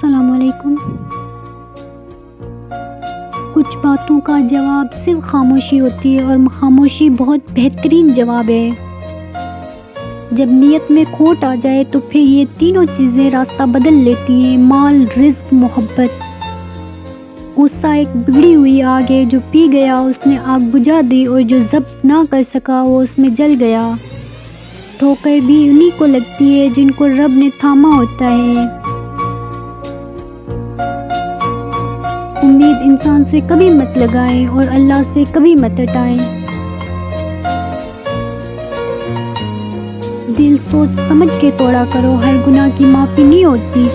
السلام علیکم۔ کچھ باتوں کا جواب صرف خاموشی ہوتی ہے، اور خاموشی بہت بہترین جواب ہے۔ جب نیت میں کھوٹ آ جائے تو پھر یہ تینوں چیزیں راستہ بدل لیتی ہیں: مال، رزق، محبت۔ غصہ ایک بگڑی ہوئی آگ ہے، جو پی گیا اس نے آگ بجھا دی، اور جو ضبط نہ کر سکا وہ اس میں جل گیا۔ ٹھوکر بھی انہی کو لگتی ہے جن کو رب نے تھاما ہوتا ہے۔ امید انسان سے کبھی مت لگائیں اور اللہ سے کبھی مت ہٹائیں۔ دل سوچ سمجھ کے توڑا کرو، ہر گناہ کی معافی نہیں ہوتی۔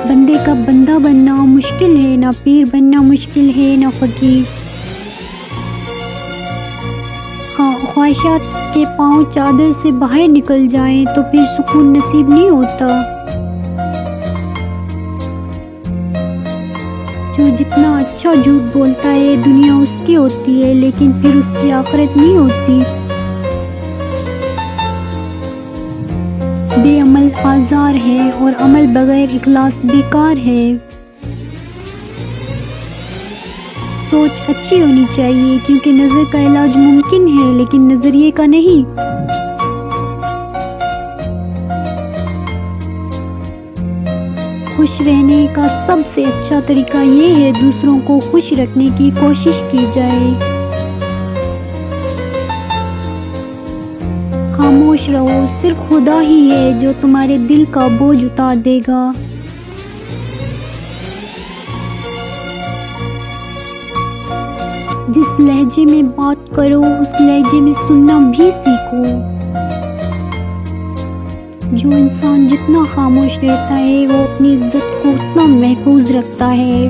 بندے کا بندہ بننا مشکل ہے، نہ پیر بننا مشکل ہے، نہ فقیر۔ خواہشات کے پاؤں چادر سے باہر نکل جائیں تو پھر سکون نصیب نہیں ہوتا۔ جو جتنا اچھا جھوٹ بولتا ہے دنیا اس کی ہوتی ہے، لیکن پھر اس کی آخرت نہیں ہوتی۔ بے عمل آزار ہے، اور عمل بغیر اخلاص بیکار ہے۔ سوچ اچھی ہونی چاہیے، کیونکہ نظر کا علاج ممکن ہے لیکن نظریے کا نہیں۔ خوش رہنے کا سب سے اچھا طریقہ یہ ہے دوسروں کو خوش رکھنے کی کوشش کی جائے۔ خاموش رہو، صرف خدا ہی ہے جو تمہارے دل کا بوجھ اتار دے گا۔ جس لہجے میں بات کرو اس لہجے میں سننا بھی سیکھو۔ جو انسان جتنا خاموش رہتا ہے وہ اپنی عزت کو اتنا محفوظ رکھتا ہے۔